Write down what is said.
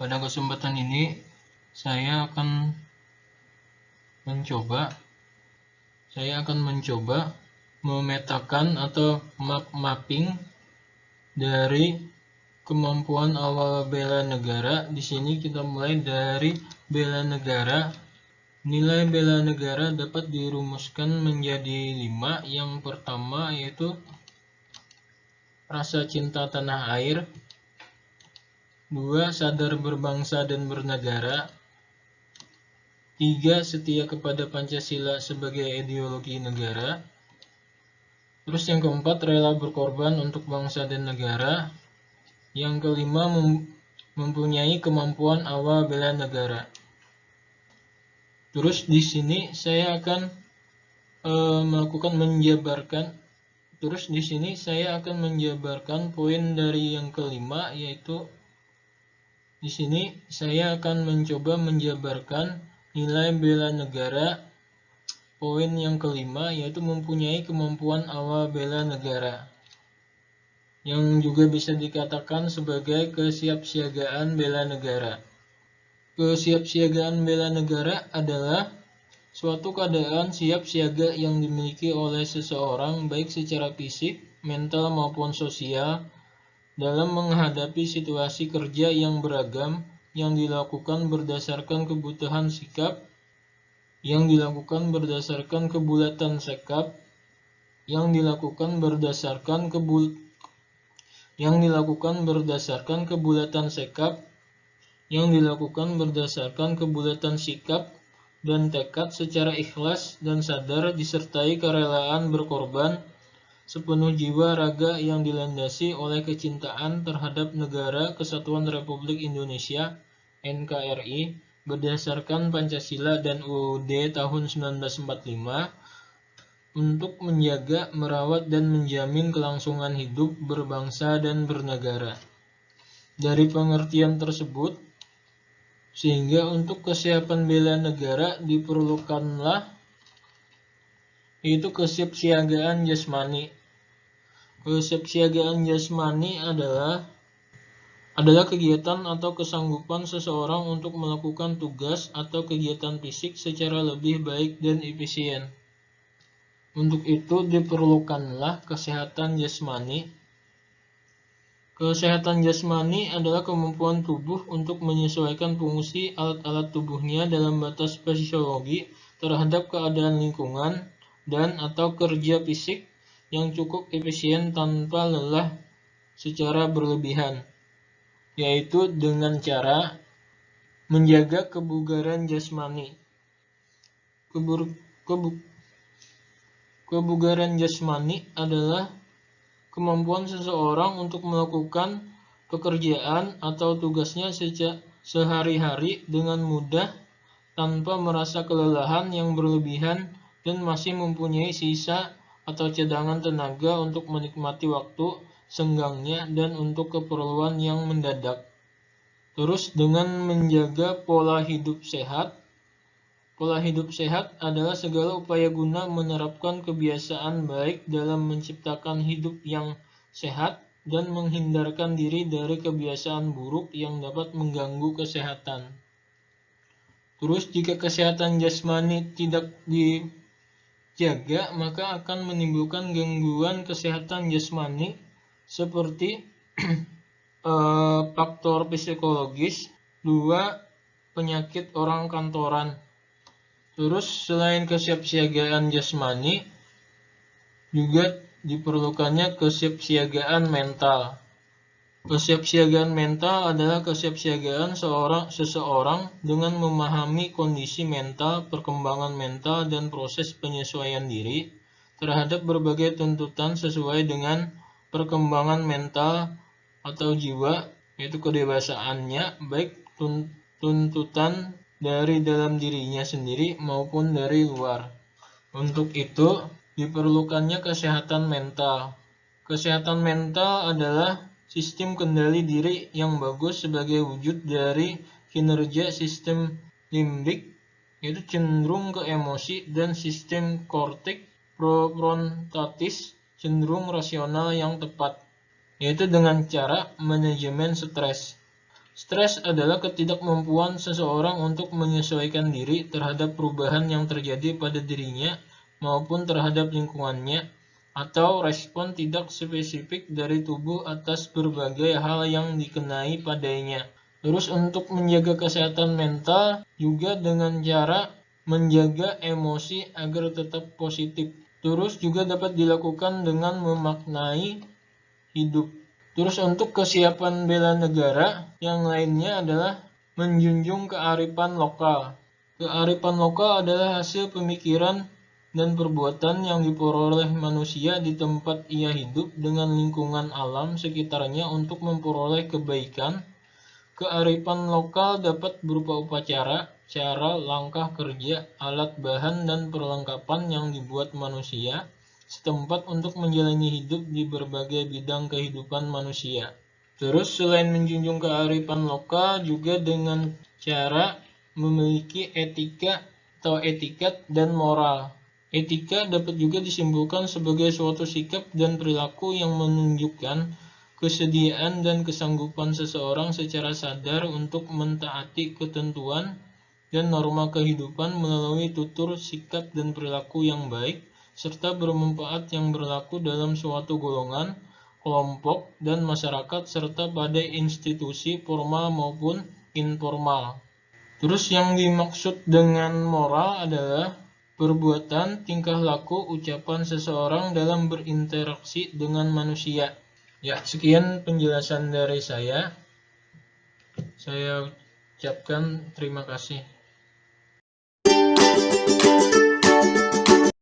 Pada kesempatan ini saya akan mencoba memetakan atau mapping dari kemampuan awal bela negara. Di sini kita mulai dari bela negara. Nilai bela negara dapat dirumuskan menjadi 5. Yang pertama yaitu rasa cinta tanah air. 2. Sadar berbangsa dan bernegara. 3. Setia kepada Pancasila sebagai ideologi negara. Terus yang keempat, rela berkorban untuk bangsa dan negara. Yang kelima, mempunyai kemampuan awal bela negara. Terus di sini saya akan menjabarkan poin dari yang kelima, yaitu di sini saya akan mencoba menjabarkan nilai bela negara. Poin yang kelima yaitu mempunyai kemampuan awal bela negara, yang juga bisa dikatakan sebagai kesiapsiagaan bela negara. Kesiapsiagaan bela negara adalah suatu keadaan siap siaga yang dimiliki oleh seseorang baik secara fisik, mental maupun sosial dalam menghadapi situasi kerja yang beragam yang dilakukan berdasarkan kebutuhan sikap, yang dilakukan berdasarkan kebulatan sikap, yang dilakukan berdasarkan kebulatan sikap dan tekad secara ikhlas dan sadar, disertai kerelaan berkorban sepenuh jiwa raga yang dilandasi oleh kecintaan terhadap Negara Kesatuan Republik Indonesia (NKRI) berdasarkan Pancasila dan UUD tahun 1945 untuk menjaga, merawat, dan menjamin kelangsungan hidup berbangsa dan bernegara. Dari pengertian tersebut, sehingga untuk kesiapan bela negara diperlukanlah yaitu kesiapsiagaan jasmani. Kesiapsiagaan jasmani adalah kegiatan atau kesanggupan seseorang untuk melakukan tugas atau kegiatan fisik secara lebih baik dan efisien. Untuk itu diperlukanlah kesehatan jasmani. Kesehatan jasmani adalah kemampuan tubuh untuk menyesuaikan fungsi alat-alat tubuhnya dalam batas fisiologi terhadap keadaan lingkungan dan atau kerja fisik yang cukup efisien tanpa lelah secara berlebihan, yaitu dengan cara menjaga kebugaran jasmani. Kebugaran jasmani adalah kemampuan seseorang untuk melakukan pekerjaan atau tugasnya sehari-hari dengan mudah tanpa merasa kelelahan yang berlebihan dan masih mempunyai sisa atau cadangan tenaga untuk menikmati waktu senggangnya dan untuk keperluan yang mendadak. Terus dengan menjaga pola hidup sehat. Pola hidup sehat adalah segala upaya guna menerapkan kebiasaan baik dalam menciptakan hidup yang sehat dan menghindarkan diri dari kebiasaan buruk yang dapat mengganggu kesehatan. Terus jika kesehatan jasmani tidak dijaga, maka akan menimbulkan gangguan kesehatan jasmani seperti faktor psikologis. 2. Penyakit orang kantoran. Terus selain kesiapsiagaan jasmani, juga diperlukannya kesiapsiagaan mental. Kesiapsiagaan mental adalah kesiapsiagaan seseorang dengan memahami kondisi mental, perkembangan mental, dan proses penyesuaian diri terhadap berbagai tuntutan sesuai dengan perkembangan mental atau jiwa, yaitu kedewasaannya, baik tuntutan dari dalam dirinya sendiri maupun dari luar. Untuk itu diperlukannya kesehatan mental. Kesehatan mental adalah sistem kendali diri yang bagus sebagai wujud dari kinerja sistem limbik, yaitu cenderung ke emosi, dan sistem kortik prefrontalis cenderung rasional yang tepat, yaitu dengan cara manajemen stres. Stres adalah ketidakmampuan seseorang untuk menyesuaikan diri terhadap perubahan yang terjadi pada dirinya maupun terhadap lingkungannya, atau respon tidak spesifik dari tubuh atas berbagai hal yang dikenai padanya. Terus untuk menjaga kesehatan mental juga dengan cara menjaga emosi agar tetap positif. Terus juga dapat dilakukan dengan memaknai hidup. Terus untuk kesiapan bela negara, yang lainnya adalah menjunjung kearifan lokal. Kearifan lokal adalah hasil pemikiran dan perbuatan yang diperoleh manusia di tempat ia hidup dengan lingkungan alam sekitarnya untuk memperoleh kebaikan. Kearifan lokal dapat berupa upacara, cara, langkah kerja, alat bahan, dan perlengkapan yang dibuat manusia setempat untuk menjalani hidup di berbagai bidang kehidupan manusia. Terus selain menjunjung kearifan lokal juga dengan cara memiliki etika atau etiket dan moral. Etika dapat juga disimpulkan sebagai suatu sikap dan perilaku yang menunjukkan kesediaan dan kesanggupan seseorang secara sadar untuk mentaati ketentuan dan norma kehidupan melalui tutur, sikap, dan perilaku yang baik, serta bermanfaat yang berlaku dalam suatu golongan, kelompok, dan masyarakat, serta pada institusi formal maupun informal. Terus yang dimaksud dengan moral adalah perbuatan, tingkah laku, ucapan seseorang dalam berinteraksi dengan manusia. Ya, sekian penjelasan dari saya. Saya ucapkan terima kasih.